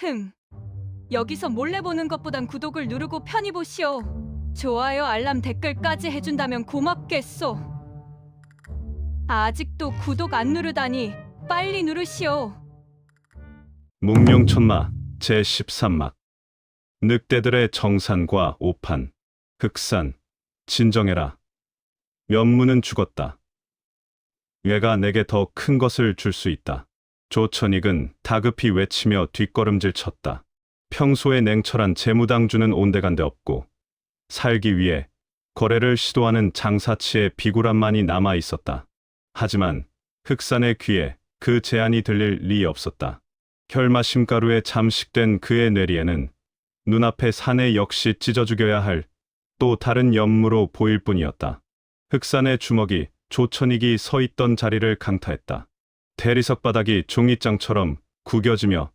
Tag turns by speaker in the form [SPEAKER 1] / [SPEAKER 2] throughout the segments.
[SPEAKER 1] 흥. 여기서 몰래 보는 것보단 구독을 누르고 편히 보시오. 좋아요, 알람, 댓글까지 해준다면 고맙겠소. 아직도 구독 안 누르다니 빨리 누르시오.
[SPEAKER 2] 묵룡천마 제13막 늑대들의 정산과 오판. 흑산 진정해라. 면무는 죽었다. 얘가 내게 더 큰 것을 줄 수 있다. 조천익은 다급히 외치며 뒷걸음질 쳤다. 평소에 냉철한 재무당주는 온데간데 없고 살기 위해 거래를 시도하는 장사치의 비굴함만이 남아 있었다. 하지만 흑산의 귀에 그 제안이 들릴 리 없었다. 혈마심가루에 잠식된 그의 뇌리에는 눈앞의 사내 역시 찢어 죽여야 할 또 다른 염무로 보일 뿐이었다. 흑산의 주먹이 조천익이 서 있던 자리를 강타했다. 대리석 바닥이 종이장처럼 구겨지며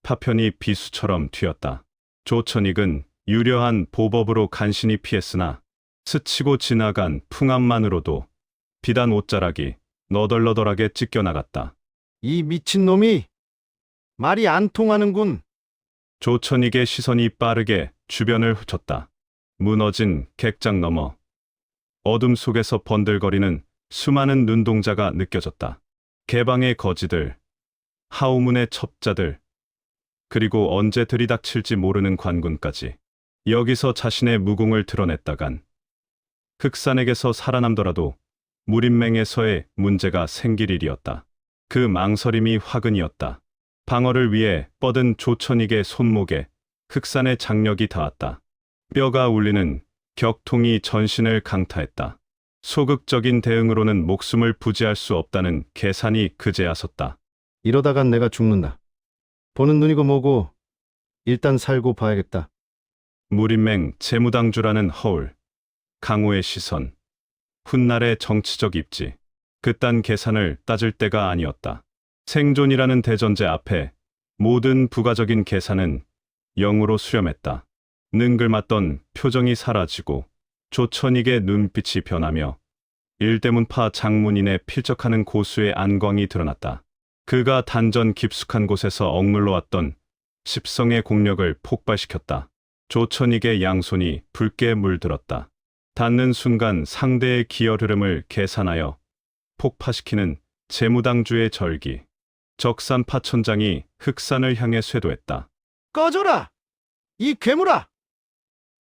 [SPEAKER 2] 파편이 비수처럼 튀었다. 조천익은 유려한 보법으로 간신히 피했으나 스치고 지나간 풍암만으로도 비단 옷자락이 너덜너덜하게 찢겨나갔다.
[SPEAKER 3] 이 미친놈이 말이 안 통하는군.
[SPEAKER 2] 조천익의 시선이 빠르게 주변을 훑었다. 무너진 객장 너머 어둠 속에서 번들거리는 수많은 눈동자가 느껴졌다. 개방의 거지들, 하우문의 첩자들, 그리고 언제 들이닥칠지 모르는 관군까지. 여기서 자신의 무공을 드러냈다간 흑산에게서 살아남더라도 무림맹에서의 문제가 생길 일이었다. 그 망설임이 화근이었다. 방어를 위해 뻗은 조천익의 손목에 흑산의 장력이 닿았다. 뼈가 울리는 격통이 전신을 강타했다. 소극적인 대응으로는 목숨을 부지할 수 없다는 계산이 그제야 섰다.
[SPEAKER 3] 이러다간 내가 죽는다. 보는 눈이고 뭐고 일단 살고 봐야겠다.
[SPEAKER 2] 무림맹 재무당주라는 허울, 강호의 시선, 훗날의 정치적 입지, 그딴 계산을 따질 때가 아니었다. 생존이라는 대전제 앞에 모든 부가적인 계산은 영으로 수렴했다. 능글맞던 표정이 사라지고 조천익의 눈빛이 변하며 일대문파 장문인의 필적하는 고수의 안광이 드러났다. 그가 단전 깊숙한 곳에서 억눌러 왔던 십성의 공력을 폭발시켰다. 조천익의 양손이 붉게 물들었다. 닿는 순간 상대의 기혈 흐름을 계산하여 폭파시키는 재무당주의 절기. 적산 파천장이 흑산을 향해 쇄도했다.
[SPEAKER 3] 꺼져라! 이 괴물아!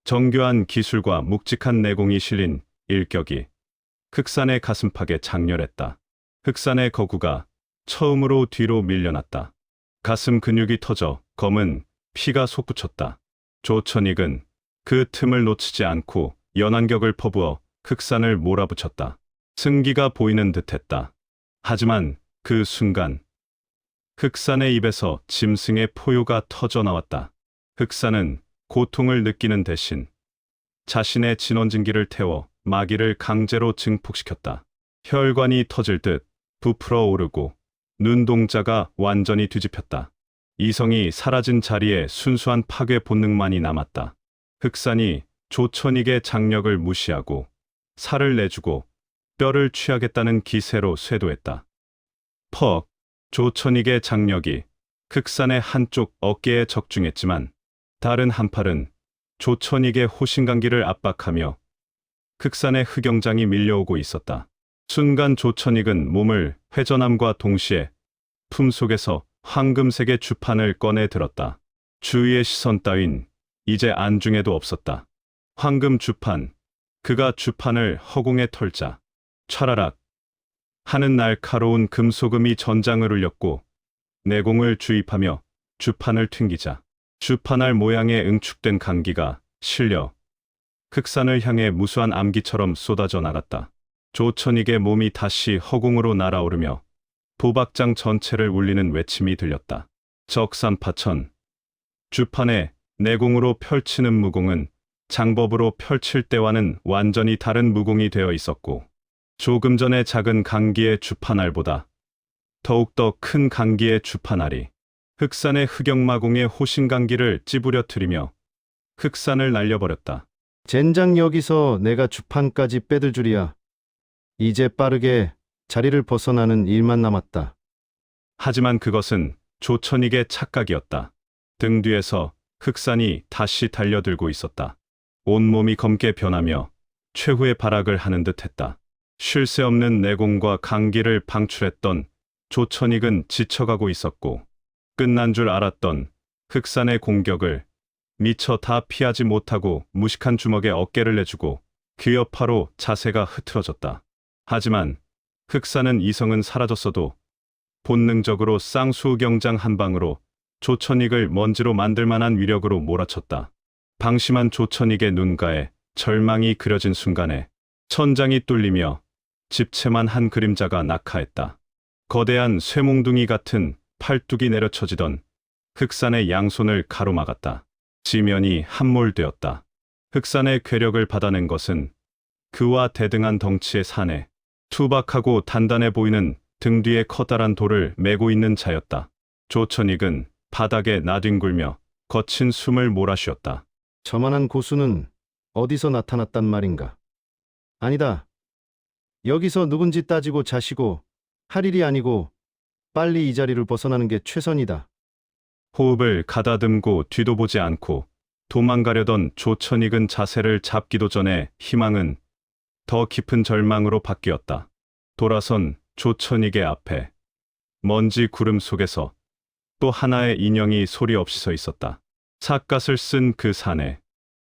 [SPEAKER 2] 정교한 기술과 묵직한 내공이 실린 일격이 흑산의 가슴팍에 장렬했다. 흑산의 거구가 처음으로 뒤로 밀려났다. 가슴 근육이 터져 검은 피가 솟구쳤다. 조천익은 그 틈을 놓치지 않고 연안격을 퍼부어 흑산을 몰아붙였다. 승기가 보이는 듯했다. 하지만 그 순간 흑산의 입에서 짐승의 포효가 터져 나왔다. 흑산은 고통을 느끼는 대신 자신의 진원진기를 태워 마기를 강제로 증폭시켰다. 혈관이 터질 듯 부풀어 오르고 눈동자가 완전히 뒤집혔다. 이성이 사라진 자리에 순수한 파괴 본능만이 남았다. 흑산이 조천익의 장력을 무시하고 살을 내주고 뼈를 취하겠다는 기세로 쇄도했다. 퍽! 조천익의 장력이 흑산의 한쪽 어깨에 적중했지만 다른 한 팔은 조천익의 호신강기를 압박하며 흑산의 흑영장이 밀려오고 있었다. 순간 조천익은 몸을 회전함과 동시에 품속에서 황금색의 주판을 꺼내 들었다. 주위의 시선 따윈 이제 안중에도 없었다. 황금 주판, 그가 주판을 허공에 털자 촤라락 하는 날카로운 금소금이 전장을 울렸고 내공을 주입하며 주판을 튕기자 주판알 모양의 응축된 강기가 실려 흑산을 향해 무수한 암기처럼 쏟아져 나갔다. 조천익의 몸이 다시 허공으로 날아오르며 보박장 전체를 울리는 외침이 들렸다. 적산파천. 주판에 내공으로 펼치는 무공은 장법으로 펼칠 때와는 완전히 다른 무공이 되어 있었고 조금 전의 작은 강기의 주판알보다 더욱더 큰 강기의 주판알이 흑산의 흑영마공의 호신강기를 찌부려뜨리며 흑산을 날려버렸다.
[SPEAKER 3] 젠장 여기서 내가 주판까지 빼들 줄이야. 이제 빠르게 자리를 벗어나는 일만 남았다.
[SPEAKER 2] 하지만 그것은 조천익의 착각이었다. 등 뒤에서 흑산이 다시 달려들고 있었다. 온몸이 검게 변하며 최후의 발악을 하는 듯했다. 쉴 새 없는 내공과 강기를 방출했던 조천익은 지쳐가고 있었고 끝난 줄 알았던 흑산의 공격을 미처 다 피하지 못하고 무식한 주먹에 어깨를 내주고 그 여파로 자세가 흐트러졌다. 하지만 흑산은 이성은 사라졌어도 본능적으로 쌍수경장 한 방으로 조천익을 먼지로 만들 만한 위력으로 몰아쳤다. 방심한 조천익의 눈가에 절망이 그려진 순간에 천장이 뚫리며 집채만 한 그림자가 낙하했다. 거대한 쇠몽둥이 같은 팔뚝이 내려쳐지던 흑산의 양손을 가로막았다. 지면이 함몰되었다. 흑산의 괴력을 받아낸 것은 그와 대등한 덩치의 사내, 투박하고 단단해 보이는 등 뒤에 커다란 돌을 메고 있는 자였다. 조천익은 바닥에 나뒹굴며 거친 숨을 몰아쉬었다.
[SPEAKER 3] 저만한 고수는 어디서 나타났단 말인가? 아니다. 여기서 누군지 따지고 자시고 할 일이 아니고 빨리 이 자리를 벗어나는 게 최선이다.
[SPEAKER 2] 호흡을 가다듬고 뒤도 보지 않고 도망가려던 조천익은 자세를 잡기도 전에 희망은 더 깊은 절망으로 바뀌었다. 돌아선 조천익의 앞에 먼지 구름 속에서 또 하나의 인형이 소리 없이 서 있었다. 삿갓을 쓴 그 산에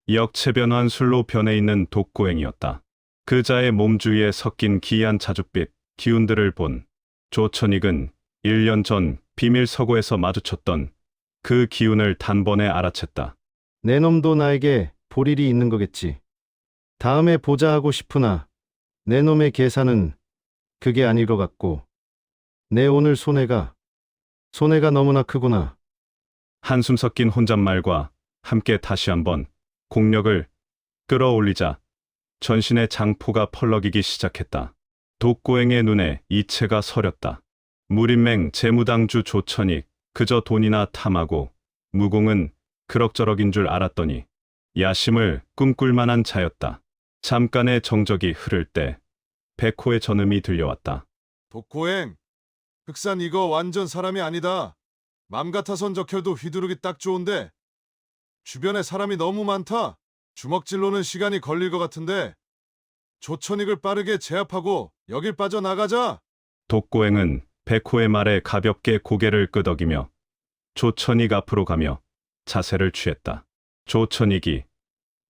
[SPEAKER 2] 역체변환 술로 변해 있는 독고행이었다. 그자의 몸 주위에 섞인 기이한 자줏빛 기운들을 본 조천익은 1년 전 비밀 서고에서 마주쳤던 그 기운을 단번에 알아챘다.
[SPEAKER 3] 내 놈도 나에게 볼 일이 있는 거겠지. 다음에 보자 하고 싶으나 내 놈의 계산은 그게 아닐 것 같고 내 오늘 손해가 너무나 크구나.
[SPEAKER 2] 한숨 섞인 혼잣말과 함께 다시 한번 공력을 끌어올리자 전신의 장포가 펄럭이기 시작했다. 독고행의 눈에 이체가 서렸다. 무림맹 재무당주 조천익 그저 돈이나 탐하고 무공은 그럭저럭인 줄 알았더니 야심을 꿈꿀 만한 자였다. 잠깐의 정적이 흐를 때 백호의 전음이 들려왔다.
[SPEAKER 4] 독고행, 흑산 이거 완전 사람이 아니다. 맘 같아선 적혀도 휘두르기 딱 좋은데 주변에 사람이 너무 많다. 주먹질로는 시간이 걸릴 것 같은데 조천익을 빠르게 제압하고 여길 빠져나가자.
[SPEAKER 2] 독고행은 백호의 말에 가볍게 고개를 끄덕이며 조천익 앞으로 가며 자세를 취했다. 조천익이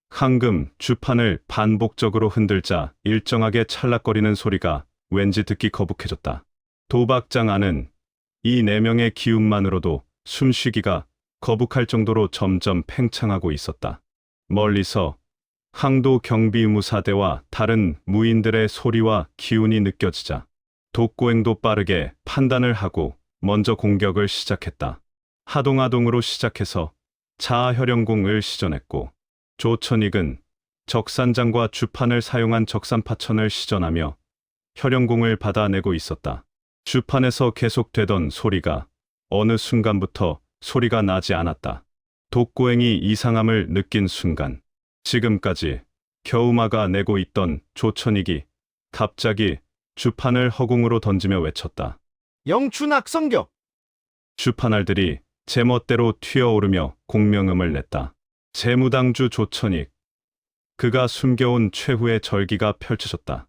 [SPEAKER 2] 황금 주판을 반복적으로 흔들자 일정하게 찰락거리는 소리가 왠지 듣기 거북해졌다. 도박장 안은 이 4명의 기운만으로도 숨쉬기가 거북할 정도로 점점 팽창하고 있었다. 멀리서 항도 경비무사대와 다른 무인들의 소리와 기운이 느껴지자 독고행도 빠르게 판단을 하고 먼저 공격을 시작했다. 하동하동으로 시작해서 자아혈영궁을 시전했고 조천익은 적산장과 주판을 사용한 적산파천을 시전하며 혈영궁을 받아내고 있었다. 주판에서 계속되던 소리가 어느 순간부터 소리가 나지 않았다. 독고행이 이상함을 느낀 순간 지금까지 겨우 막아내고 있던 조천익이 갑자기 주판을 허공으로 던지며 외쳤다.
[SPEAKER 3] 영춘악성격!
[SPEAKER 2] 주판알들이 제멋대로 튀어오르며 공명음을 냈다. 재무당주 조천익. 그가 숨겨온 최후의 절기가 펼쳐졌다.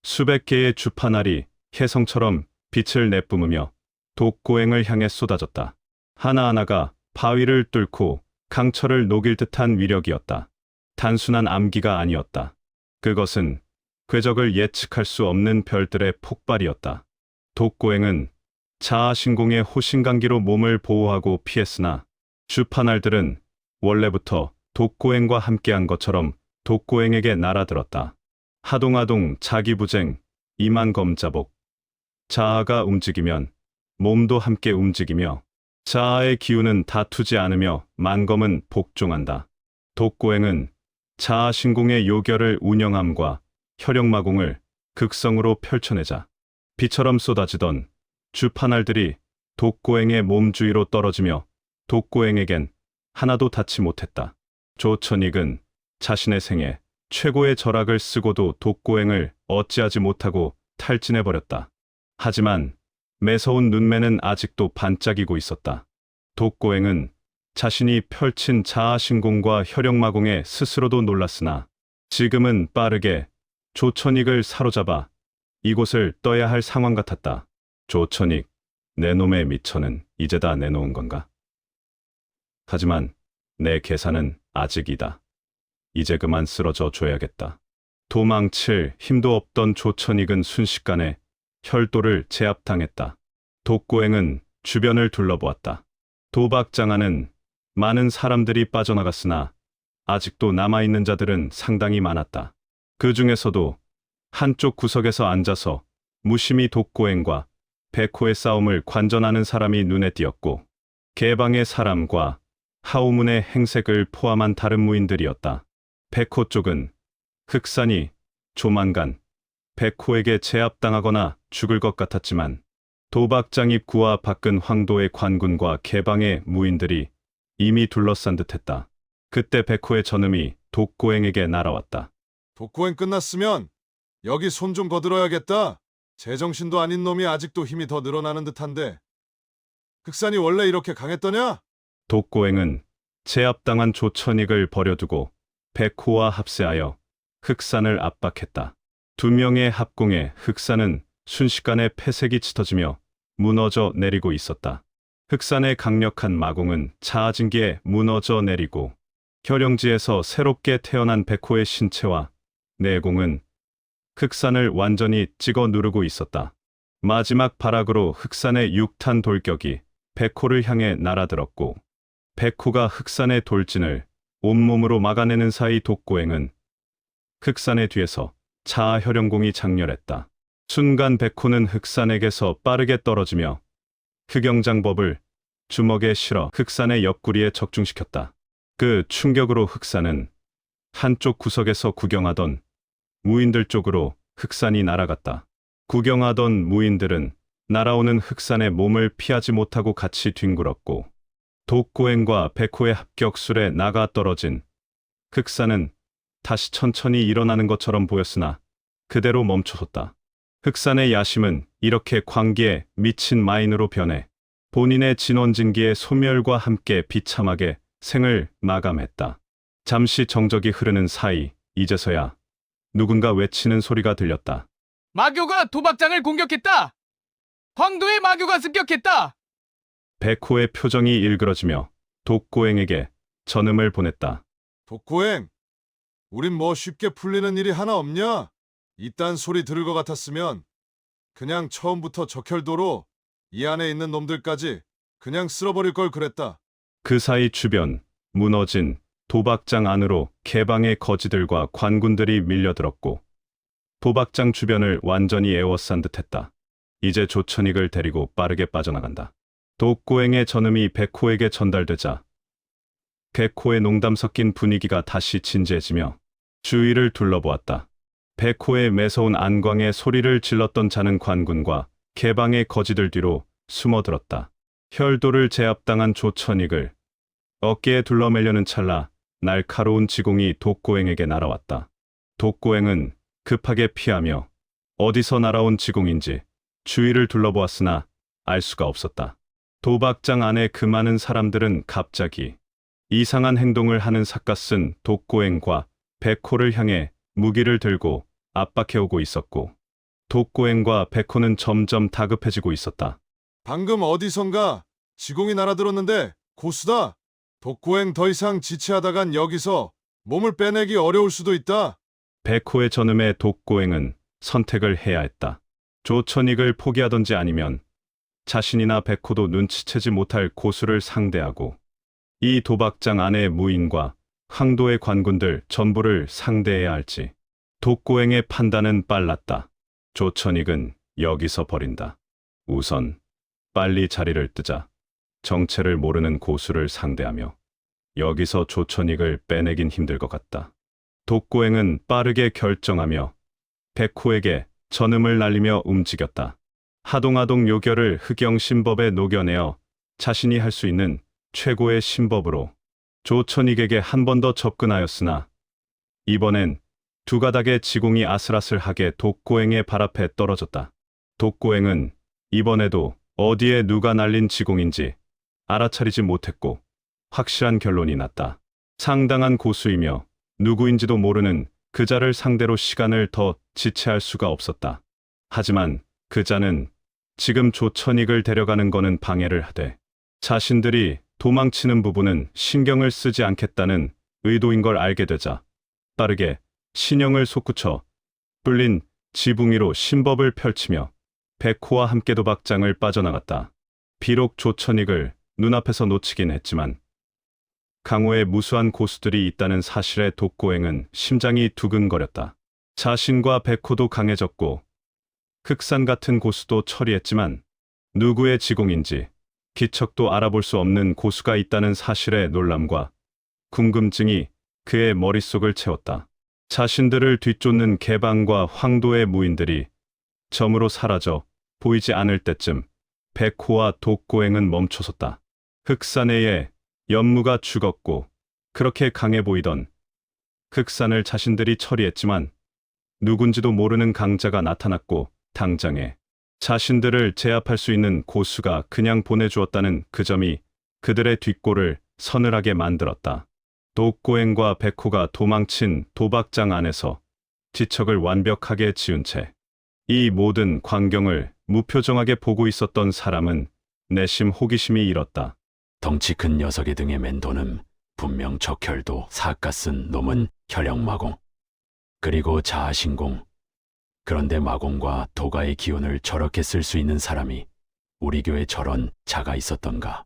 [SPEAKER 2] 수백 개의 주판알이 혜성처럼 빛을 내뿜으며 독고행을 향해 쏟아졌다. 하나하나가 바위를 뚫고 강철을 녹일 듯한 위력이었다. 단순한 암기가 아니었다. 그것은 궤적을 예측할 수 없는 별들의 폭발이었다. 독고행은 자아신공의 호신강기로 몸을 보호하고 피했으나 주판알들은 원래부터 독고행과 함께한 것처럼 독고행에게 날아들었다. 하동하동 자기부쟁, 이만검자복. 자아가 움직이면 몸도 함께 움직이며 자아의 기운은 다투지 않으며 만검은 복종한다. 독고행은 자아신공의 요결을 운영함과 혈영마공을 극성으로 펼쳐내자 비처럼 쏟아지던 주판알들이 독고행의 몸 주위로 떨어지며 독고행에겐 하나도 닿지 못했다. 조천익은 자신의 생애 최고의 절약을 쓰고도 독고행을 어찌하지 못하고 탈진해버렸다. 하지만 매서운 눈매는 아직도 반짝이고 있었다. 독고행은 자신이 펼친 자아신공과 혈육마공에 스스로도 놀랐으나 지금은 빠르게 조천익을 사로잡아 이곳을 떠야 할 상황 같았다. 조천익, 내 놈의 미천은 이제 다 내놓은 건가? 하지만 내 계산은 아직이다. 이제 그만 쓰러져 줘야겠다. 도망칠 힘도 없던 조천익은 순식간에 혈도를 제압당했다. 독고행은 주변을 둘러보았다. 도박장 안은 많은 사람들이 빠져나갔으나 아직도 남아있는 자들은 상당히 많았다. 그 중에서도 한쪽 구석에서 앉아서 무심히 독고행과 백호의 싸움을 관전하는 사람이 눈에 띄었고 개방의 사람과 하우문의 행색을 포함한 다른 무인들이었다. 백호 쪽은 흑산이 조만간 백호에게 제압당하거나 죽을 것 같았지만 도박장 입구와 밖은 황도의 관군과 개방의 무인들이 이미 둘러싼 듯했다. 그때 백호의 전음이 독고행에게 날아왔다.
[SPEAKER 4] 독고행 끝났으면 여기 손 좀 거들어야겠다. 제정신도 아닌 놈이 아직도 힘이 더 늘어나는 듯한데. 흑산이 원래 이렇게 강했더냐?
[SPEAKER 2] 독고행은 제압당한 조천익을 버려두고 백호와 합세하여 흑산을 압박했다. 두 명의 합공에 흑산은 순식간에 폐색이 짙어지며 무너져 내리고 있었다. 흑산의 강력한 마공은 자아진기에 무너져 내리고 혈영지에서 새롭게 태어난 백호의 신체와 내공은 흑산을 완전히 찍어 누르고 있었다. 마지막 발악으로 흑산의 육탄 돌격이 백호를 향해 날아들었고 백호가 흑산의 돌진을 온몸으로 막아내는 사이 독고행은 흑산의 뒤에서 자아 혈영공이 장렬했다. 순간 백호는 흑산에게서 빠르게 떨어지며 흑영장법을 주먹에 실어 흑산의 옆구리에 적중시켰다. 그 충격으로 흑산은 한쪽 구석에서 구경하던 무인들 쪽으로 흑산이 날아갔다. 구경하던 무인들은 날아오는 흑산의 몸을 피하지 못하고 같이 뒹굴었고 독고행과 백호의 합격술에 나가 떨어진 흑산은 다시 천천히 일어나는 것처럼 보였으나 그대로 멈춰섰다. 흑산의 야심은 이렇게 광기에 미친 마인으로 변해 본인의 진원진기의 소멸과 함께 비참하게 생을 마감했다. 잠시 정적이 흐르는 사이 이제서야 누군가 외치는 소리가 들렸다.
[SPEAKER 5] 마교가 도박장을 공격했다! 황도의 마교가 습격했다!
[SPEAKER 2] 백호의 표정이 일그러지며 독고행에게 전음을 보냈다.
[SPEAKER 4] 독고행, 우린 뭐 쉽게 풀리는 일이 하나 없냐? 이딴 소리 들을 것 같았으면 그냥 처음부터 적혈도로 이 안에 있는 놈들까지 그냥 쓸어버릴 걸 그랬다.
[SPEAKER 2] 그 사이 주변 무너진 도박장 안으로 개방의 거지들과 관군들이 밀려들었고 도박장 주변을 완전히 에워싼 듯했다. 이제 조천익을 데리고 빠르게 빠져나간다. 독고행의 전음이 백호에게 전달되자 백호의 농담 섞인 분위기가 다시 진지해지며 주위를 둘러보았다. 백호의 매서운 안광에 소리를 질렀던 자는 관군과 개방의 거지들 뒤로 숨어들었다. 혈도를 제압당한 조천익을 어깨에 둘러매려는 찰나 날카로운 지공이 독고행에게 날아왔다. 독고행은 급하게 피하며 어디서 날아온 지공인지 주위를 둘러보았으나 알 수가 없었다. 도박장 안에 그 많은 사람들은 갑자기 이상한 행동을 하는 삿갓쓴 독고행과 백호를 향해 무기를 들고 압박해오고 있었고 독고행과 백호는 점점 다급해지고 있었다.
[SPEAKER 4] 방금 어디선가 지공이 날아들었는데 고수다. 독고행 더 이상 지체하다간 여기서 몸을 빼내기 어려울 수도 있다.
[SPEAKER 2] 백호의 전음에 독고행은 선택을 해야 했다. 조천익을 포기하던지 아니면 자신이나 백호도 눈치채지 못할 고수를 상대하고 이 도박장 안의 무인과 황도의 관군들 전부를 상대해야 할지. 독고행의 판단은 빨랐다. 조천익은 여기서 버린다. 우선 빨리 자리를 뜨자. 정체를 모르는 고수를 상대하며 여기서 조천익을 빼내긴 힘들 것 같다. 독고행은 빠르게 결정하며 백호에게 전음을 날리며 움직였다. 하동하동 요결을 흑영신법에 녹여내어 자신이 할 수 있는 최고의 신법으로 조천익에게 한 번 더 접근하였으나 이번엔 두 가닥의 지공이 아슬아슬하게 독고행의 발 앞에 떨어졌다. 독고행은 이번에도 어디에 누가 날린 지공인지 알아차리지 못했고 확실한 결론이 났다. 상당한 고수이며 누구인지도 모르는 그자를 상대로 시간을 더 지체할 수가 없었다. 하지만 그자는 지금 조천익을 데려가는 거는 방해를 하되 자신들이 도망치는 부분은 신경을 쓰지 않겠다는 의도인 걸 알게 되자 빠르게 신형을 솟구쳐 뚫린 지붕 위로 신법을 펼치며 백호와 함께 도박장을 빠져나갔다. 비록 조천익을 눈앞에서 놓치긴 했지만 강호에 무수한 고수들이 있다는 사실에 독고행은 심장이 두근거렸다. 자신과 백호도 강해졌고 흑산 같은 고수도 처리했지만 누구의 지공인지 기척도 알아볼 수 없는 고수가 있다는 사실의 놀람과 궁금증이 그의 머릿속을 채웠다. 자신들을 뒤쫓는 개방과 황도의 무인들이 점으로 사라져 보이지 않을 때쯤 백호와 독고행은 멈춰섰다. 흑산에의 연무가 죽었고 그렇게 강해 보이던 흑산을 자신들이 처리했지만 누군지도 모르는 강자가 나타났고 당장에 자신들을 제압할 수 있는 고수가 그냥 보내주었다는 그 점이 그들의 뒷골을 서늘하게 만들었다. 독고행과 백호가 도망친 도박장 안에서 지척을 완벽하게 지은 채 이 모든 광경을 무표정하게 보고 있었던 사람은 내심 호기심이 일었다.
[SPEAKER 6] 덩치 큰 녀석의 등에 맨 돈은 분명 적혈도 사까 쓴 놈은 혈영마공, 그리고 자아신공. 그런데 마공과 도가의 기운을 저렇게 쓸 수 있는 사람이 우리 교에 저런 자가 있었던가.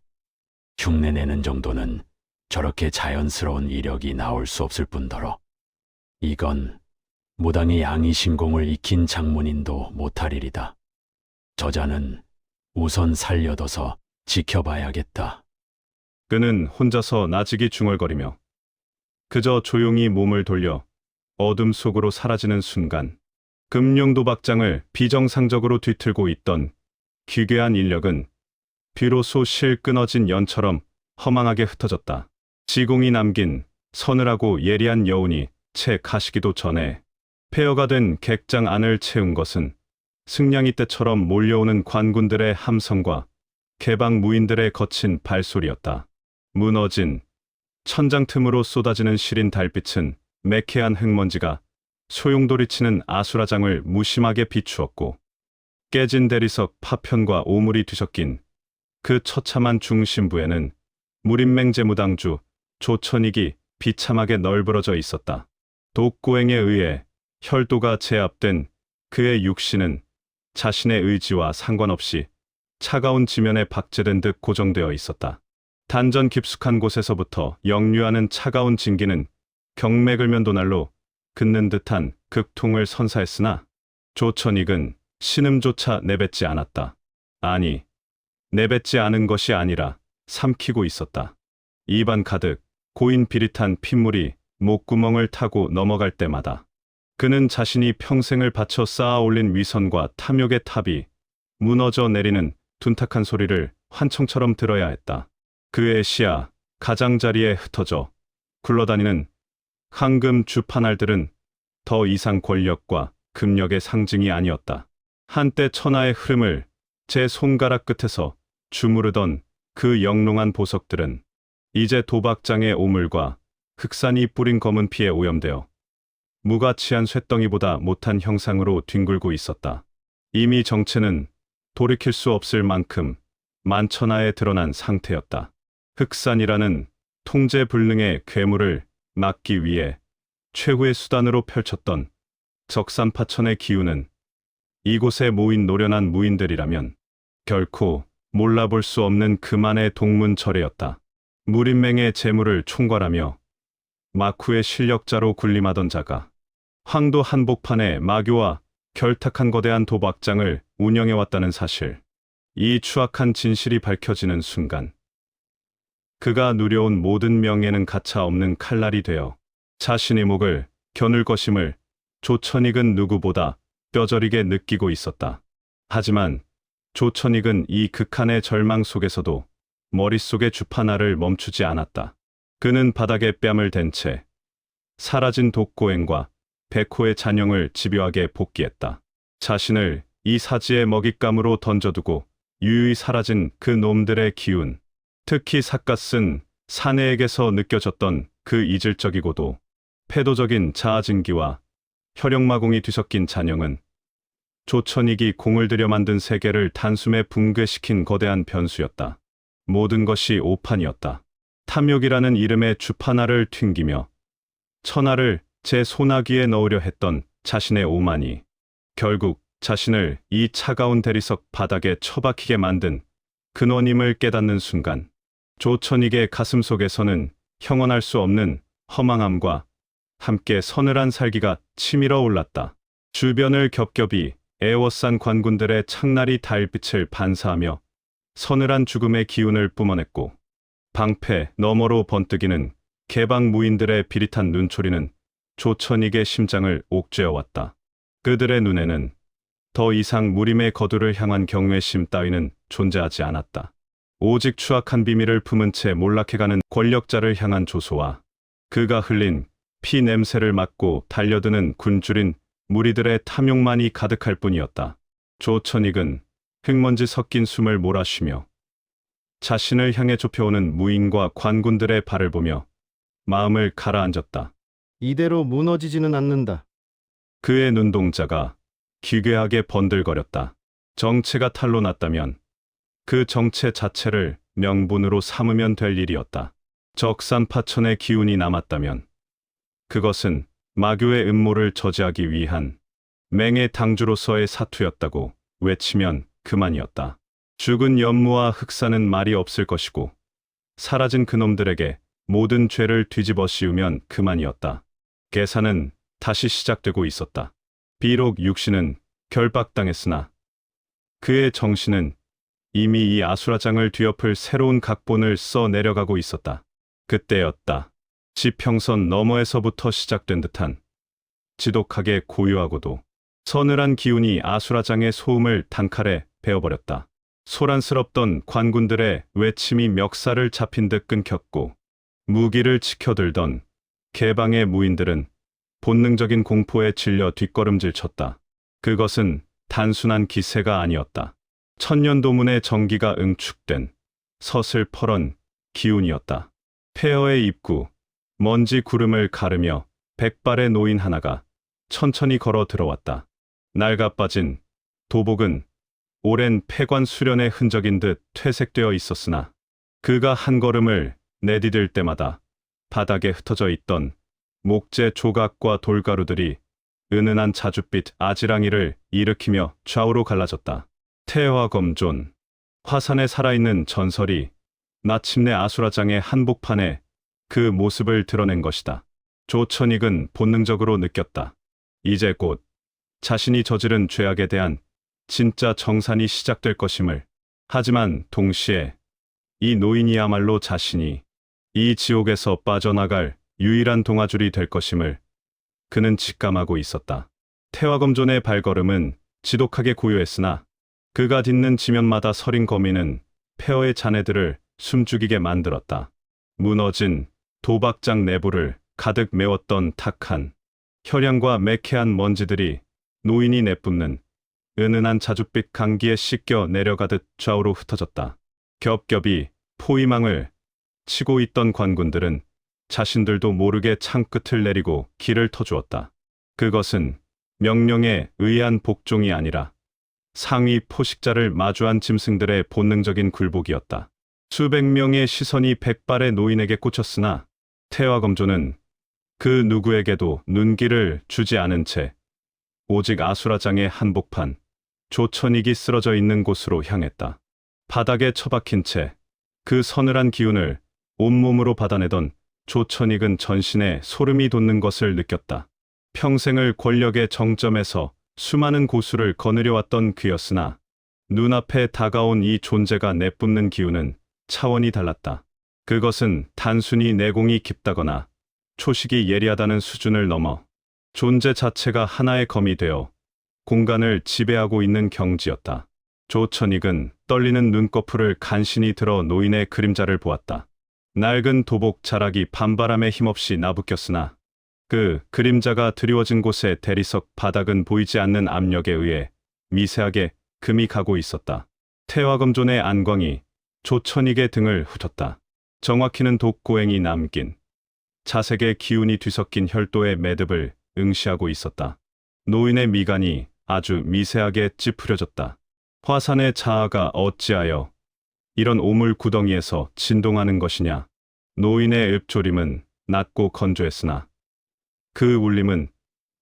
[SPEAKER 6] 흉내내는 정도는 저렇게 자연스러운 이력이 나올 수 없을 뿐더러 이건 무당의 양이신공을 익힌 장문인도 못할 일이다. 저자는 우선 살려둬서 지켜봐야겠다.
[SPEAKER 2] 그는 혼자서 나직이 중얼거리며 그저 조용히 몸을 돌려 어둠 속으로 사라지는 순간 금룡도박장을 비정상적으로 뒤틀고 있던 기괴한 인력은 비로소 실 끊어진 연처럼 허망하게 흩어졌다. 지공이 남긴 서늘하고 예리한 여운이 채 가시기도 전에 폐허가 된 객장 안을 채운 것은 승냥이 떼처럼 몰려오는 관군들의 함성과 개방 무인들의 거친 발소리였다. 무너진 천장 틈으로 쏟아지는 시린 달빛은 매캐한 흙먼지가 소용돌이치는 아수라장을 무심하게 비추었고 깨진 대리석 파편과 오물이 뒤섞인 그 처참한 중심부에는 무림맹제무당주 조천익이 비참하게 널브러져 있었다. 독고행에 의해 혈도가 제압된 그의 육신은 자신의 의지와 상관없이 차가운 지면에 박제된 듯 고정되어 있었다. 단전 깊숙한 곳에서부터 역류하는 차가운 진기는 경맥을 면도날로 긋는 듯한 극통을 선사했으나 조천익은 신음조차 내뱉지 않았다. 아니, 내뱉지 않은 것이 아니라 삼키고 있었다. 입안 가득 고인 비릿한 핏물이 목구멍을 타고 넘어갈 때마다 그는 자신이 평생을 바쳐 쌓아 올린 위선과 탐욕의 탑이 무너져 내리는 둔탁한 소리를 환청처럼 들어야 했다. 그의 시야 가장자리에 흩어져 굴러다니는 황금 주판알들은 더 이상 권력과 금력의 상징이 아니었다. 한때 천하의 흐름을 제 손가락 끝에서 주무르던 그 영롱한 보석들은 이제 도박장의 오물과 흑산이 뿌린 검은 피에 오염되어 무가치한 쇳덩이보다 못한 형상으로 뒹굴고 있었다. 이미 정체는 돌이킬 수 없을 만큼 만천하에 드러난 상태였다. 흑산이라는 통제불능의 괴물을 막기 위해 최후의 수단으로 펼쳤던 적산파천의 기운은 이곳에 모인 노련한 무인들이라면 결코 몰라볼 수 없는 그만의 동문절에였다. 무림맹의 재물을 총괄하며 마쿠의 실력자로 군림하던 자가 황도 한복판에 마교와 결탁한 거대한 도박장을 운영해왔다는 사실, 이 추악한 진실이 밝혀지는 순간 그가 누려온 모든 명예는 가차없는 칼날이 되어 자신의 목을 겨눌 것임을 조천익은 누구보다 뼈저리게 느끼고 있었다. 하지만 조천익은 이 극한의 절망 속에서도 머릿속의 주파나를 멈추지 않았다. 그는 바닥에 뺨을 댄 채 사라진 독고행과 백호의 잔영을 집요하게 복귀했다. 자신을 이 사지의 먹잇감으로 던져두고 유유히 사라진 그 놈들의 기운, 특히 삿갓은 사내에게서 느껴졌던 그 이질적이고도 패도적인 자아증기와 혈육마공이 뒤섞인 잔영은 조천익이 공을 들여 만든 세계를 단숨에 붕괴시킨 거대한 변수였다. 모든 것이 오판이었다. 탐욕이라는 이름의 주판알을 튕기며 천하를 제 소나기에 넣으려 했던 자신의 오만이 결국 자신을 이 차가운 대리석 바닥에 처박히게 만든 근원임을 깨닫는 순간 조천익의 가슴 속에서는 형언할 수 없는 허망함과 함께 서늘한 살기가 치밀어 올랐다. 주변을 겹겹이 애워싼 관군들의 창날이 달빛을 반사하며 서늘한 죽음의 기운을 뿜어냈고 방패 너머로 번뜩이는 개방 무인들의 비릿한 눈초리는 조천익의 심장을 옥죄어왔다. 그들의 눈에는 더 이상 무림의 거두를 향한 경외심 따위는 존재하지 않았다. 오직 추악한 비밀을 품은 채 몰락해가는 권력자를 향한 조소와 그가 흘린 피 냄새를 맡고 달려드는 굶주린 무리들의 탐욕만이 가득할 뿐이었다. 조천익은 흙먼지 섞인 숨을 몰아쉬며 자신을 향해 좁혀오는 무인과 관군들의 발을 보며 마음을 가라앉았다.
[SPEAKER 3] 이대로 무너지지는 않는다.
[SPEAKER 2] 그의 눈동자가 기괴하게 번들거렸다. 정체가 탄로 났다면 그 정체 자체를 명분으로 삼으면 될 일이었다. 적산파천의 기운이 남았다면 그것은 마교의 음모를 저지하기 위한 맹의 당주로서의 사투였다고 외치면 그만이었다. 죽은 연무와 흑사는 말이 없을 것이고 사라진 그놈들에게 모든 죄를 뒤집어 씌우면 그만이었다. 계산은 다시 시작되고 있었다. 비록 육신은 결박당했으나 그의 정신은 이미 이 아수라장을 뒤엎을 새로운 각본을 써 내려가고 있었다. 그때였다. 지평선 너머에서부터 시작된 듯한 지독하게 고요하고도 서늘한 기운이 아수라장의 소음을 단칼에 베어버렸다. 소란스럽던 관군들의 외침이 멱살을 잡힌 듯 끊겼고 무기를 치켜들던 개방의 무인들은 본능적인 공포에 질려 뒷걸음질 쳤다. 그것은 단순한 기세가 아니었다. 천년도문의 정기가 응축된 서슬퍼런 기운이었다. 폐허의 입구, 먼지 구름을 가르며 백발의 노인 하나가 천천히 걸어 들어왔다. 낡아빠진 도복은 오랜 폐관 수련의 흔적인 듯 퇴색되어 있었으나 그가 한 걸음을 내디딜 때마다 바닥에 흩어져 있던 목재 조각과 돌가루들이 은은한 자줏빛 아지랑이를 일으키며 좌우로 갈라졌다. 태화검존, 화산에 살아있는 전설이 마침내 아수라장의 한복판에 그 모습을 드러낸 것이다. 조천익은 본능적으로 느꼈다. 이제 곧 자신이 저지른 죄악에 대한 진짜 정산이 시작될 것임을. 하지만 동시에 이 노인이야말로 자신이 이 지옥에서 빠져나갈 유일한 동아줄이 될 것임을 그는 직감하고 있었다. 태화검존의 발걸음은 지독하게 고요했으나 그가 딛는 지면마다 서린 거미는 폐허의 잔해들을 숨죽이게 만들었다. 무너진 도박장 내부를 가득 메웠던 탁한 혈양과 매캐한 먼지들이 노인이 내뿜는 은은한 자줏빛 강기에 씻겨 내려가듯 좌우로 흩어졌다. 겹겹이 포위망을 치고 있던 관군들은 자신들도 모르게 창끝을 내리고 길을 터주었다. 그것은 명령에 의한 복종이 아니라 상위 포식자를 마주한 짐승들의 본능적인 굴복이었다. 수백 명의 시선이 백발의 노인에게 꽂혔으나 태화검조는 그 누구에게도 눈길을 주지 않은 채 오직 아수라장의 한복판 조천익이 쓰러져 있는 곳으로 향했다. 바닥에 처박힌 채 그 서늘한 기운을 온몸으로 받아내던 조천익은 전신에 소름이 돋는 것을 느꼈다. 평생을 권력의 정점에서 수많은 고수를 거느려왔던 그였으나 눈앞에 다가온 이 존재가 내뿜는 기운은 차원이 달랐다. 그것은 단순히 내공이 깊다거나 초식이 예리하다는 수준을 넘어 존재 자체가 하나의 검이 되어 공간을 지배하고 있는 경지였다. 조천익은 떨리는 눈꺼풀을 간신히 들어 노인의 그림자를 보았다. 낡은 도복 자락이 밤바람에 힘없이 나부꼈으나 그 그림자가 드리워진 곳의 대리석 바닥은 보이지 않는 압력에 의해 미세하게 금이 가고 있었다. 태화검존의 안광이 조천익의 등을 후졌다. 정확히는 독고행이 남긴 자색의 기운이 뒤섞인 혈도의 매듭을 응시하고 있었다. 노인의 미간이 아주 미세하게 찌푸려졌다. 화산의 자아가 어찌하여 이런 오물 구덩이에서 진동하는 것이냐. 노인의 읍조림은 낮고 건조했으나 그 울림은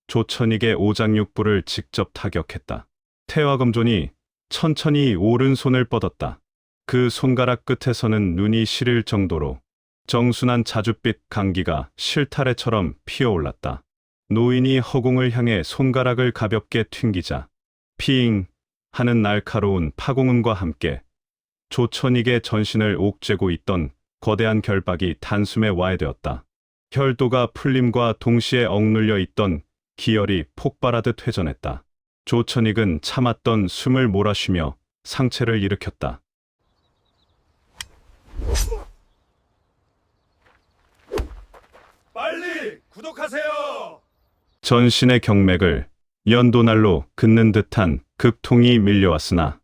[SPEAKER 2] 조천익의 오장육부를 직접 타격했다. 태화검존이 천천히 오른손을 뻗었다. 그 손가락 끝에서는 눈이 시릴 정도로 정순한 자줏빛 강기가 실타래처럼 피어올랐다. 노인이 허공을 향해 손가락을 가볍게 튕기자 피잉 하는 날카로운 파공음과 함께 조천익의 전신을 옥죄고 있던 거대한 결박이 단숨에 와해되었다. 혈도가 풀림과 동시에 억눌려 있던 기혈이 폭발하듯 회전했다. 조천익은 참았던 숨을 몰아쉬며 상체를 일으켰다.
[SPEAKER 7] 빨리 구독하세요.
[SPEAKER 2] 전신의 경맥을 연도날로 긋는 듯한 극통이 밀려왔으나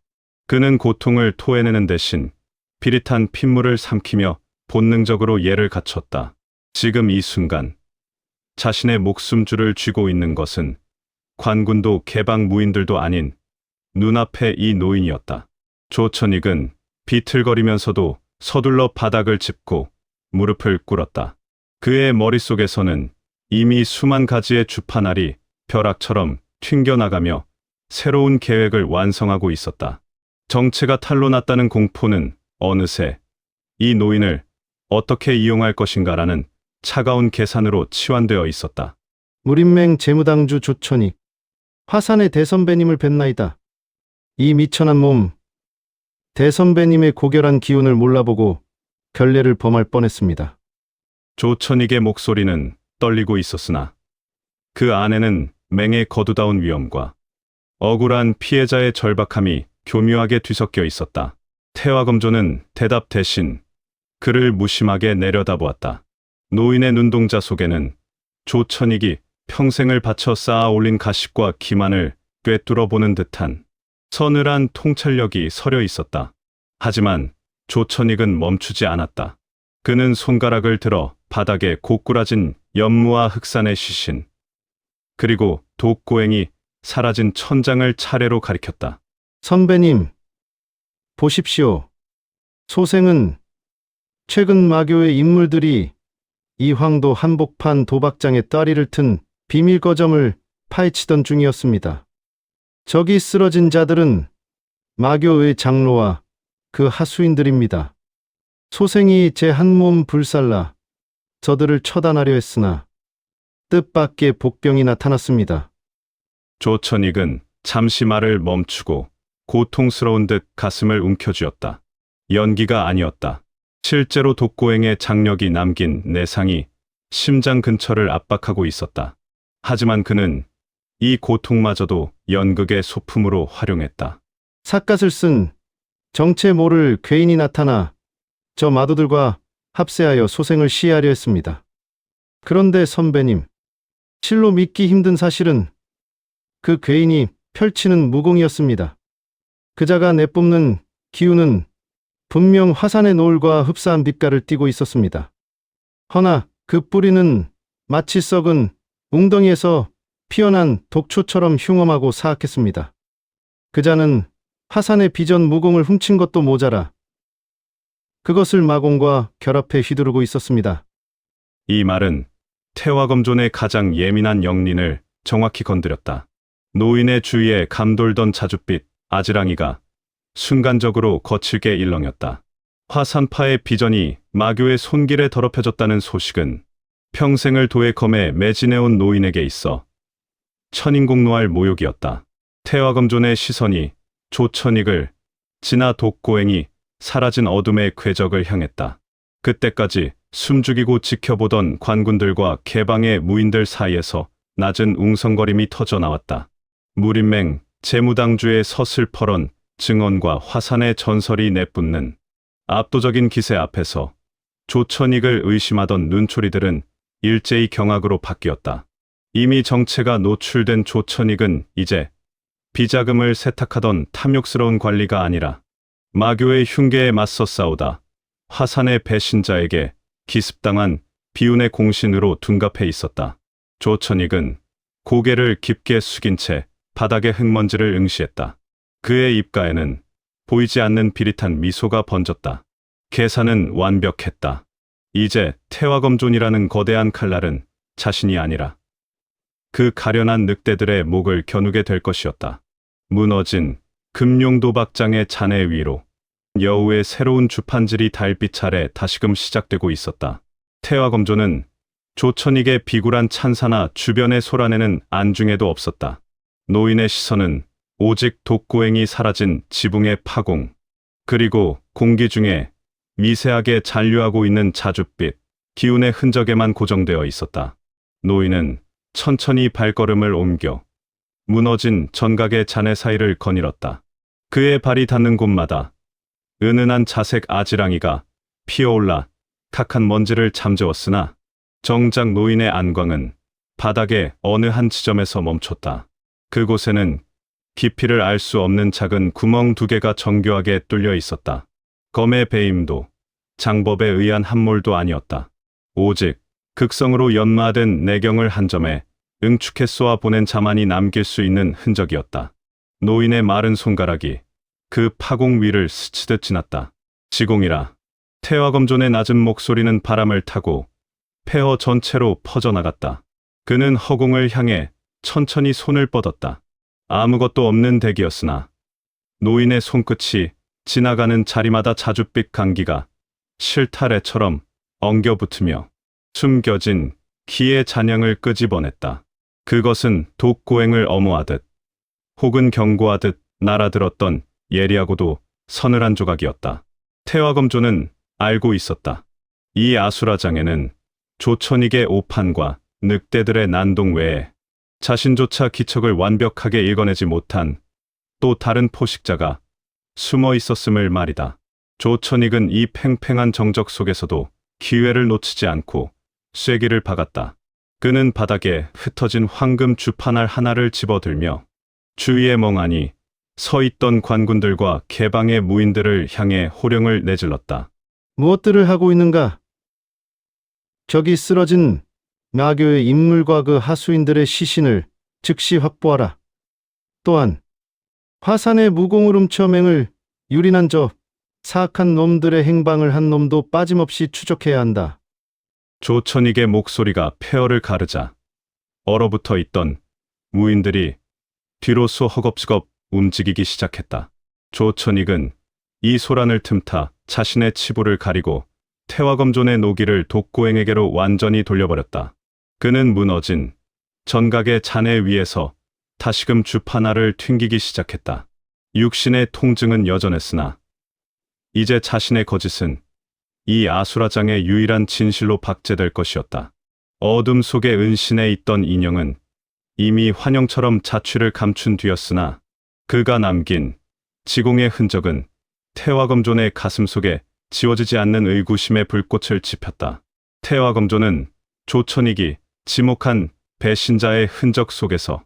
[SPEAKER 2] 그는 고통을 토해내는 대신 비릿한 핏물을 삼키며 본능적으로 예를 갖췄다. 지금 이 순간 자신의 목숨줄을 쥐고 있는 것은 관군도 개방 무인들도 아닌 눈앞의 이 노인이었다. 조천익은 비틀거리면서도 서둘러 바닥을 짚고 무릎을 꿇었다. 그의 머릿속에서는 이미 수만 가지의 주파날이 벼락처럼 튕겨나가며 새로운 계획을 완성하고 있었다. 정체가 탄로났다는 공포는 어느새 이 노인을 어떻게 이용할 것인가라는 차가운 계산으로 치환되어 있었다.
[SPEAKER 3] 무림맹 재무당주 조천익, 화산의 대선배님을 뵀나이다. 이 미천한 몸, 대선배님의 고결한 기운을 몰라보고 결례를 범할 뻔했습니다.
[SPEAKER 2] 조천익의 목소리는 떨리고 있었으나 그 안에는 맹의 거두다운 위엄과 억울한 피해자의 절박함이 교묘하게 뒤섞여 있었다. 태화검조는 대답 대신 그를 무심하게 내려다보았다. 노인의 눈동자 속에는 조천익이 평생을 바쳐 쌓아 올린 가십과 기만을 꿰뚫어 보는 듯한 서늘한 통찰력이 서려 있었다. 하지만 조천익은 멈추지 않았다. 그는 손가락을 들어 바닥에 고꾸라진 연무와 흑산의 시신, 그리고 독고행이 사라진 천장을 차례로 가리켰다.
[SPEAKER 3] 선배님, 보십시오. 소생은 최근 마교의 인물들이 이황도 한복판 도박장에 따리를 튼 비밀 거점을 파헤치던 중이었습니다. 저기 쓰러진 자들은 마교의 장로와 그 하수인들입니다. 소생이 제 한 몸 불살라 저들을 처단하려 했으나 뜻밖의 복병이 나타났습니다.
[SPEAKER 2] 조천익은 잠시 말을 멈추고 고통스러운 듯 가슴을 움켜쥐었다. 연기가 아니었다. 실제로 독고행의 장력이 남긴 내상이 심장 근처를 압박하고 있었다. 하지만 그는 이 고통마저도 연극의 소품으로 활용했다.
[SPEAKER 3] 삿갓을 쓴 정체 모를 괴인이 나타나 저 마도들과 합세하여 소생을 시해하려 했습니다. 그런데 선배님, 실로 믿기 힘든 사실은 그 괴인이 펼치는 무공이었습니다. 그자가 내뿜는 기운은 분명 화산의 노을과 흡사한 빛깔을 띠고 있었습니다. 허나 그 뿌리는 마치 썩은 웅덩이에서 피어난 독초처럼 흉엄하고 사악했습니다. 그자는 화산의 비전 무공을 훔친 것도 모자라 그것을 마공과 결합해 휘두르고 있었습니다.
[SPEAKER 2] 이 말은 태화검존의 가장 예민한 영린을 정확히 건드렸다. 노인의 주위에 감돌던 자줏빛 아지랑이가 순간적으로 거칠게 일렁였다. 화산파의 비전이 마교의 손길에 더럽혀졌다는 소식은 평생을 도의 검에 매진해온 노인에게 있어 천인공노할 모욕이었다. 태화검존의 시선이 조천익을 지나 독고행이 사라진 어둠의 궤적을 향했다. 그때까지 숨죽이고 지켜보던 관군들과 개방의 무인들 사이에서 낮은 웅성거림이 터져 나왔다. 무림맹 재무당주의 서슬퍼런 증언과 화산의 전설이 내뿜는 압도적인 기세 앞에서 조천익을 의심하던 눈초리들은 일제히 경악으로 바뀌었다. 이미 정체가 노출된 조천익은 이제 비자금을 세탁하던 탐욕스러운 관리가 아니라 마교의 흉계에 맞서 싸우다 화산의 배신자에게 기습당한 비운의 공신으로 둔갑해 있었다. 조천익은 고개를 깊게 숙인 채 바닥의 흙먼지를 응시했다. 그의 입가에는 보이지 않는 비릿한 미소가 번졌다. 계산은 완벽했다. 이제 태화검존이라는 거대한 칼날은 자신이 아니라 그 가련한 늑대들의 목을 겨누게 될 것이었다. 무너진 금룡도박장의 잔해 위로 여우의 새로운 주판질이 달빛 아래 다시금 시작되고 있었다. 태화검존은 조천익의 비굴한 찬사나 주변의 소란에는 안중에도 없었다. 노인의 시선은 오직 독고행이 사라진 지붕의 파공, 그리고 공기 중에 미세하게 잔류하고 있는 자줏빛, 기운의 흔적에만 고정되어 있었다. 노인은 천천히 발걸음을 옮겨 무너진 전각의 잔해 사이를 거닐었다. 그의 발이 닿는 곳마다 은은한 자색 아지랑이가 피어올라 각한 먼지를 잠재웠으나 정작 노인의 안광은 바닥의 어느 한 지점에서 멈췄다. 그곳에는 깊이를 알 수 없는 작은 구멍 2개가 정교하게 뚫려 있었다. 검의 배임도 장법에 의한 함몰도 아니었다. 오직 극성으로 연마된 내경을 한 점에 응축해 쏘아 보낸 자만이 남길 수 있는 흔적이었다. 노인의 마른 손가락이 그 파공 위를 스치듯 지났다. 지공이라. 태화검존의 낮은 목소리는 바람을 타고 폐허 전체로 퍼져나갔다. 그는 허공을 향해 천천히 손을 뻗었다. 아무것도 없는 덱이었으나 노인의 손끝이 지나가는 자리마다 자줏빛 강기가 실타래처럼 엉겨붙으며 숨겨진 기의 잔향을 끄집어냈다. 그것은 독고행을 엄호하듯 혹은 경고하듯 날아들었던 예리하고도 서늘한 조각이었다. 태화검존은 알고 있었다. 이 아수라장에는 조천익의 오판과 늑대들의 난동 외에 자신조차 기척을 완벽하게 읽어내지 못한 또 다른 포식자가 숨어 있었음을 말이다. 조천익은 이 팽팽한 정적 속에서도 기회를 놓치지 않고 쐐기를 박았다. 그는 바닥에 흩어진 황금 주판알 하나를 집어들며 주위에 멍하니 서 있던 관군들과 개방의 무인들을 향해 호령을 내질렀다.
[SPEAKER 3] 무엇들을 하고 있는가? 저기 쓰러진 마교의 인물과 그 하수인들의 시신을 즉시 확보하라. 또한 화산의 무공을 훔쳐 맹을 유린한 저 사악한 놈들의 행방을 한 놈도 빠짐없이 추적해야 한다.
[SPEAKER 2] 조천익의 목소리가 폐허를 가르자 얼어붙어 있던 무인들이 뒤로서 허겁지겁 움직이기 시작했다. 조천익은 이 소란을 틈타 자신의 치부를 가리고 태화검존의 노기를 독고행에게로 완전히 돌려버렸다. 그는 무너진 전각의 잔해 위에서 다시금 주판알을 튕기기 시작했다. 육신의 통증은 여전했으나 이제 자신의 거짓은 이 아수라장의 유일한 진실로 박제될 것이었다. 어둠 속에 은신해 있던 인형은 이미 환영처럼 자취를 감춘 뒤였으나 그가 남긴 지공의 흔적은 태화검존의 가슴 속에 지워지지 않는 의구심의 불꽃을 지폈다. 태화검존은 조천익이 지목한 배신자의 흔적 속에서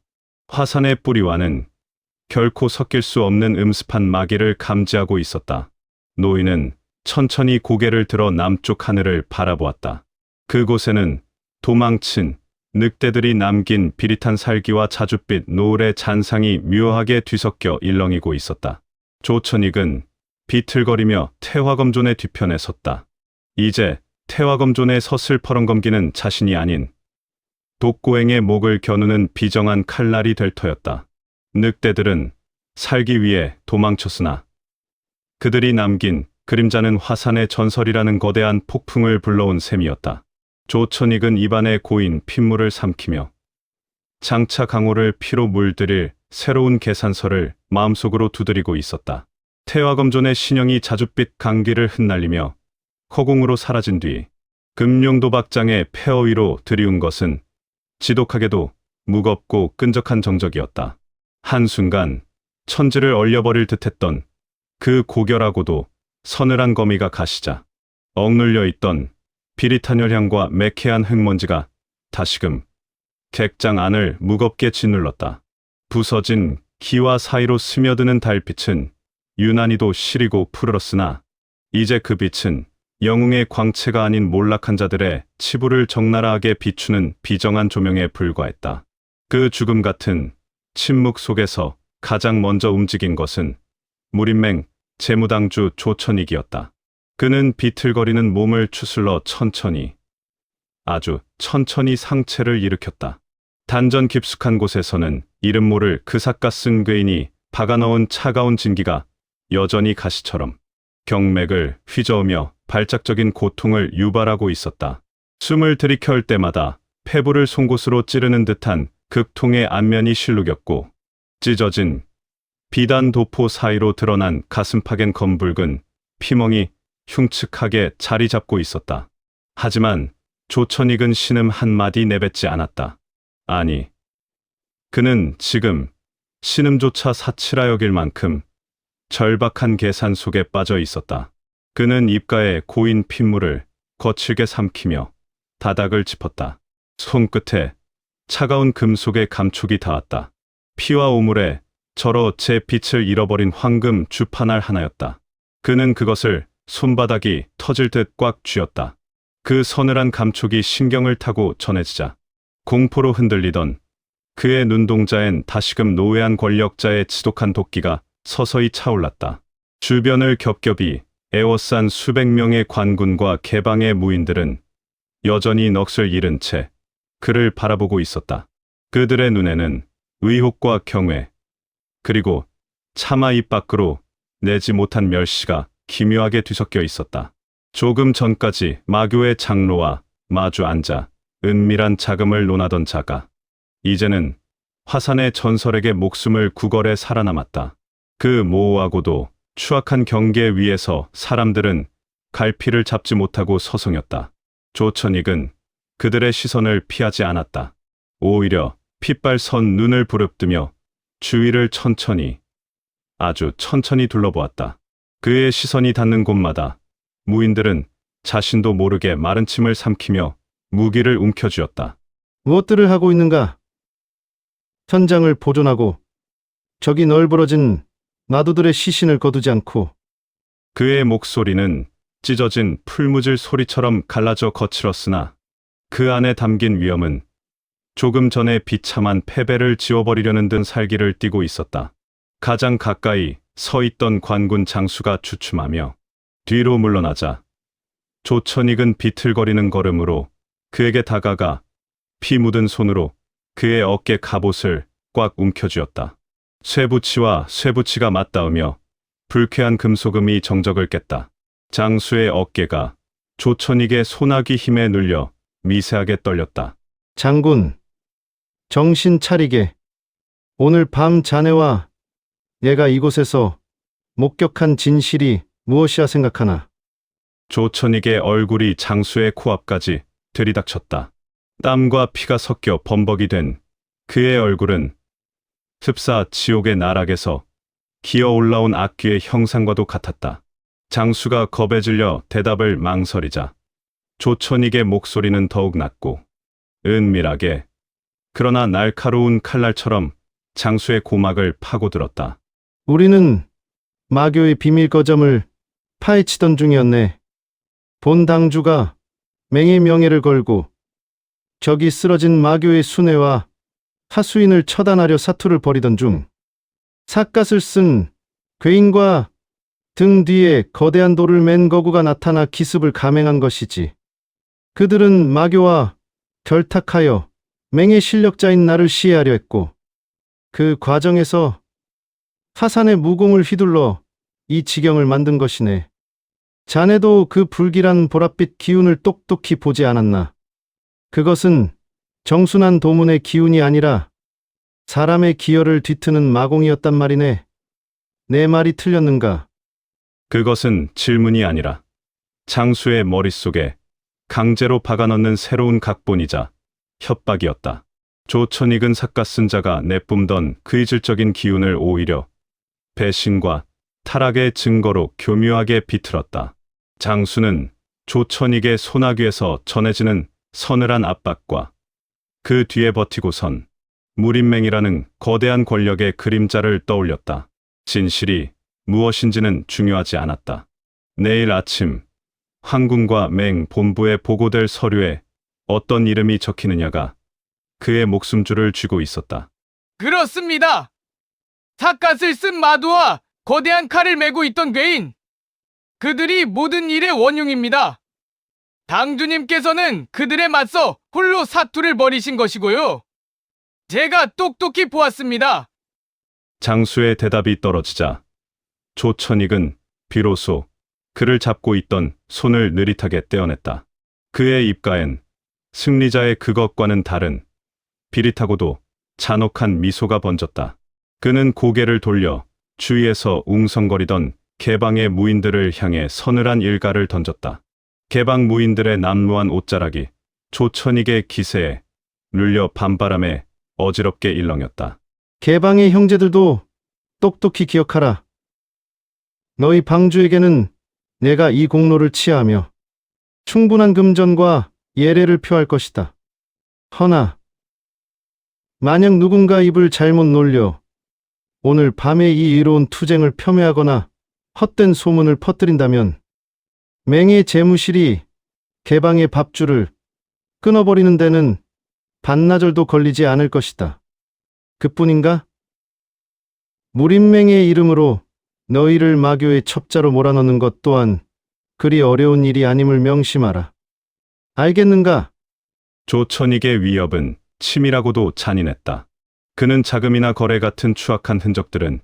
[SPEAKER 2] 화산의 뿌리와는 결코 섞일 수 없는 음습한 마기를 감지하고 있었다. 노인은 천천히 고개를 들어 남쪽 하늘을 바라보았다. 그곳에는 도망친 늑대들이 남긴 비릿한 살기와 자줏빛 노을의 잔상이 묘하게 뒤섞여 일렁이고 있었다. 조천익은 비틀거리며 태화검존의 뒤편에 섰다. 이제 태화검존의 서슬퍼렁검기는 자신이 아닌 독고행의 목을 겨누는 비정한 칼날이 될 터였다. 늑대들은 살기 위해 도망쳤으나 그들이 남긴 그림자는 화산의 전설이라는 거대한 폭풍을 불러온 셈이었다. 조천익은 입안에 고인 핏물을 삼키며 장차 강호를 피로 물들일 새로운 계산서를 마음속으로 두드리고 있었다. 태화검존의 신형이 자줏빛 강기를 흩날리며 허공으로 사라진 뒤 금룡도박장의 폐허 위로 들이운 것은 지독하게도 무겁고 끈적한 정적이었다. 한순간 천지를 얼려버릴 듯했던 그 고결하고도 서늘한 거미가 가시자 억눌려 있던 비릿한 혈향과 매캐한 흙먼지가 다시금 객장 안을 무겁게 짓눌렀다. 부서진 기와 사이로 스며드는 달빛은 유난히도 시리고 푸르렀으나 이제 그 빛은 영웅의 광채가 아닌 몰락한 자들의 치부를 적나라하게 비추는 비정한 조명에 불과했다. 그 죽음 같은 침묵 속에서 가장 먼저 움직인 것은 무림맹 재무당주 조천익이었다. 그는 비틀거리는 몸을 추슬러 천천히, 아주 천천히 상체를 일으켰다. 단전 깊숙한 곳에서는 이름 모를 그 삿갓 쓴 괴인이 박아넣은 차가운 진기가 여전히 가시처럼 경맥을 휘저으며 발작적인 고통을 유발하고 있었다. 숨을 들이켜올 때마다 폐부를 송곳으로 찌르는 듯한 극통의 안면이 실룩였고 찢어진 비단 도포 사이로 드러난 가슴팍엔 검붉은 피멍이 흉측하게 자리 잡고 있었다. 하지만 조천익은 신음 한마디 내뱉지 않았다. 아니, 그는 지금 신음조차 사치라 여길 만큼 절박한 계산 속에 빠져 있었다. 그는 입가에 고인 핏물을 거칠게 삼키며 다닥을 짚었다. 손끝에 차가운 금속의 감촉이 닿았다. 피와 오물에 절어 제 빛을 잃어버린 황금 주판알 하나였다. 그는 그것을 손바닥이 터질 듯 꽉 쥐었다. 그 서늘한 감촉이 신경을 타고 전해지자 공포로 흔들리던 그의 눈동자엔 다시금 노회한 권력자의 지독한 도끼가 서서히 차올랐다. 주변을 겹겹이 에워싼 수백 명의 관군과 개방의 무인들은 여전히 넋을 잃은 채 그를 바라보고 있었다. 그들의 눈에는 의혹과 경외, 그리고 차마 입 밖으로 내지 못한 멸시가 기묘하게 뒤섞여 있었다. 조금 전까지 마교의 장로와 마주 앉아 은밀한 자금을 논하던 자가 이제는 화산의 전설에게 목숨을 구걸해 살아남았다. 그 모호하고도 추악한 경계 위에서 사람들은 갈피를 잡지 못하고 서성였다. 조천익은 그들의 시선을 피하지 않았다. 오히려 핏발선 눈을 부릅뜨며 주위를 천천히, 아주 천천히 둘러보았다. 그의 시선이 닿는 곳마다 무인들은 자신도 모르게 마른 침을 삼키며 무기를 움켜쥐었다.
[SPEAKER 3] 무엇들을 하고 있는가? 현장을 보존하고 저기 널브러진 마도들의 시신을 거두지 않고.
[SPEAKER 2] 그의 목소리는 찢어진 풀무질 소리처럼 갈라져 거칠었으나 그 안에 담긴 위험은 조금 전에 비참한 패배를 지워버리려는 듯 살기를 띠고 있었다. 가장 가까이 서 있던 관군 장수가 주춤하며 뒤로 물러나자 조천익은 비틀거리는 걸음으로 그에게 다가가 피 묻은 손으로 그의 어깨 갑옷을 꽉 움켜쥐었다. 쇠붙이와 쇠붙이가 맞닿으며 불쾌한 금속음이 정적을 깼다. 장수의 어깨가 조천익의 소나기 힘에 눌려 미세하게 떨렸다.
[SPEAKER 3] 장군, 정신 차리게. 오늘 밤 자네와 얘가 이곳에서 목격한 진실이 무엇이라 생각하나?
[SPEAKER 2] 조천익의 얼굴이 장수의 코앞까지 들이닥쳤다. 땀과 피가 섞여 범벅이 된 그의 얼굴은 흡사 지옥의 나락에서 기어 올라온 악귀의 형상과도 같았다. 장수가 겁에 질려 대답을 망설이자 조천익의 목소리는 더욱 낮고 은밀하게, 그러나 날카로운 칼날처럼 장수의 고막을 파고들었다.
[SPEAKER 3] 우리는 마교의 비밀 거점을 파헤치던 중이었네. 본 당주가 맹의 명예를 걸고 저기 쓰러진 마교의 순회와 하수인을 처단하려 사투를 벌이던 중 삿갓을 쓴 괴인과 등 뒤에 거대한 돌을 맨 거구가 나타나 기습을 감행한 것이지. 그들은 마교와 결탁하여 맹의 실력자인 나를 시해하려 했고 그 과정에서 화산의 무공을 휘둘러 이 지경을 만든 것이네. 자네도 그 불길한 보랏빛 기운을 똑똑히 보지 않았나? 그것은 정순한 도문의 기운이 아니라 사람의 기혈을 뒤트는 마공이었단 말이네. 내 말이 틀렸는가?
[SPEAKER 2] 그것은 질문이 아니라 장수의 머릿속에 강제로 박아넣는 새로운 각본이자 협박이었다. 조천익은 삿갓 쓴 자가 내뿜던 그 이질적인 기운을 오히려 배신과 타락의 증거로 교묘하게 비틀었다. 장수는 조천익의 소나귀에서 전해지는 서늘한 압박과 그 뒤에 버티고 선 무림맹이라는 거대한 권력의 그림자를 떠올렸다. 진실이 무엇인지는 중요하지 않았다. 내일 아침 황궁과 맹 본부에 보고될 서류에 어떤 이름이 적히느냐가 그의 목숨줄을 쥐고 있었다.
[SPEAKER 5] 그렇습니다. 삿갓을 쓴 마두와 거대한 칼을 메고 있던 괴인. 그들이 모든 일의 원흉입니다. 당주님께서는 그들에 맞서 홀로 사투를 벌이신 것이고요. 제가 똑똑히 보았습니다.
[SPEAKER 2] 장수의 대답이 떨어지자 조천익은 비로소 그를 잡고 있던 손을 느릿하게 떼어냈다. 그의 입가엔 승리자의 그것과는 다른 비릿하고도 잔혹한 미소가 번졌다. 그는 고개를 돌려 주위에서 웅성거리던 개방의 무인들을 향해 서늘한 일가를 던졌다. 개방 무인들의 남루한 옷자락이 조천익의 기세에 눌려 밤바람에 어지럽게 일렁였다.
[SPEAKER 3] 개방의 형제들도 똑똑히 기억하라. 너희 방주에게는 내가 이 공로를 치하하며 충분한 금전과 예례를 표할 것이다. 허나 만약 누군가 입을 잘못 놀려 오늘 밤에 이 이로운 투쟁을 폄훼하거나 헛된 소문을 퍼뜨린다면 맹의 재무실이 개방의 밥줄을 끊어버리는 데는 반나절도 걸리지 않을 것이다. 그뿐인가? 무림맹의 이름으로 너희를 마교의 첩자로 몰아넣는 것 또한 그리 어려운 일이 아님을 명심하라. 알겠는가?
[SPEAKER 2] 조천익의 위협은 치밀하고도 잔인했다. 그는 자금이나 거래 같은 추악한 흔적들은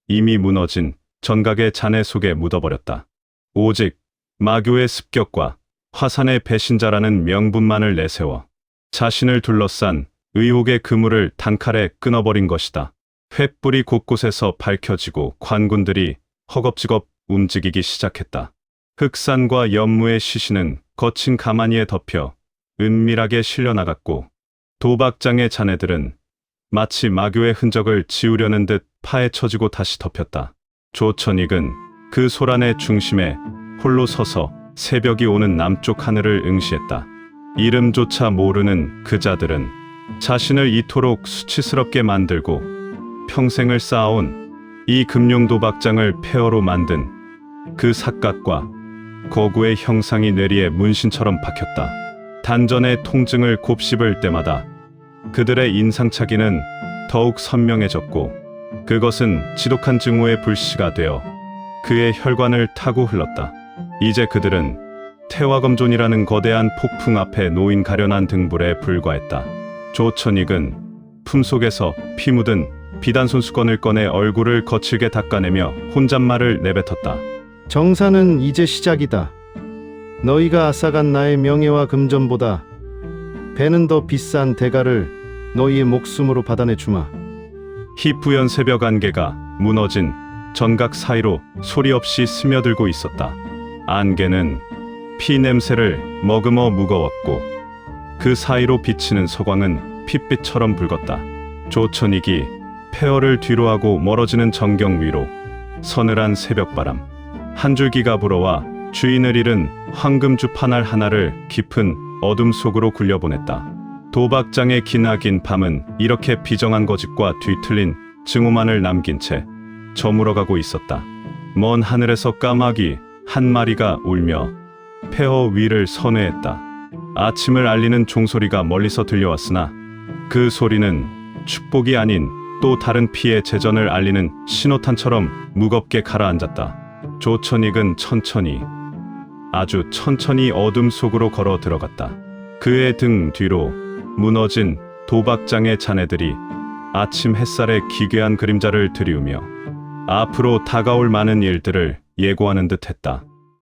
[SPEAKER 2] 이미 무너진 전각의 잔해 속에 묻어버렸다. 오직 마교의 습격과 화산의 배신자라는 명분만을 내세워 자신을 둘러싼 의혹의 그물을 단칼에 끊어버린 것이다. 횃불이 곳곳에서 밝혀지고 관군들이 허겁지겁 움직이기 시작했다. 흑산과 연무의 시신은 거친 가마니에 덮여 은밀하게 실려나갔고 도박장의 자네들은 마치 마교의 흔적을 지우려는 듯 파헤쳐지고 다시 덮였다. 조천익은 그 소란의 중심에 홀로 서서 새벽이 오는 남쪽 하늘을 응시했다. 이름조차 모르는 그 자들은 자신을 이토록 수치스럽게 만들고 평생을 쌓아온 이 금룡 도박장을 폐허로 만든 그 삿갓과 거구의 형상이 뇌리에 문신처럼 박혔다. 단전의 통증을 곱씹을 때마다 그들의 인상착의는 더욱 선명해졌고 그것은 지독한 증오의 불씨가 되어 그의 혈관을 타고 흘렀다. 이제 그들은 태화검존이라는 거대한 폭풍 앞에 놓인 가련한 등불에 불과했다. 조천익은 품속에서 피 묻은 비단 손수건을 꺼내 얼굴을 거칠게 닦아내며 혼잣말을 내뱉었다.
[SPEAKER 3] 정사는 이제 시작이다. 너희가 앗아간 나의 명예와 금전보다 배는 더 비싼 대가를 너희의 목숨으로 받아내 주마.
[SPEAKER 2] 희뿌연 새벽 안개가 무너진 전각 사이로 소리 없이 스며들고 있었다. 안개는 피 냄새를 머금어 무거웠고 그 사이로 비치는 서광은 핏빛처럼 붉었다. 조천익이 폐허를 뒤로하고 멀어지는 정경 위로 서늘한 새벽바람 한 줄기가 불어와 주인을 잃은 황금주 판알 하나를 깊은 어둠 속으로 굴려보냈다. 도박장의 기나긴 밤은 이렇게 비정한 거짓과 뒤틀린 증오만을 남긴 채 저물어가고 있었다. 먼 하늘에서 까마귀 한 마리가 울며 폐허 위를 선회했다. 아침을 알리는 종소리가 멀리서 들려왔으나 그 소리는 축복이 아닌 또 다른 피의 재전을 알리는 신호탄처럼 무겁게 가라앉았다. 조천익은 천천히 아주 천천히 어둠 속으로 걸어 들어갔다. 그의 등 뒤로 무너진 도박장의 자네들이 아침 햇살에 기괴한 그림자를 드리우며 앞으로 다가올 많은 일들을 예고하는 듯 했다.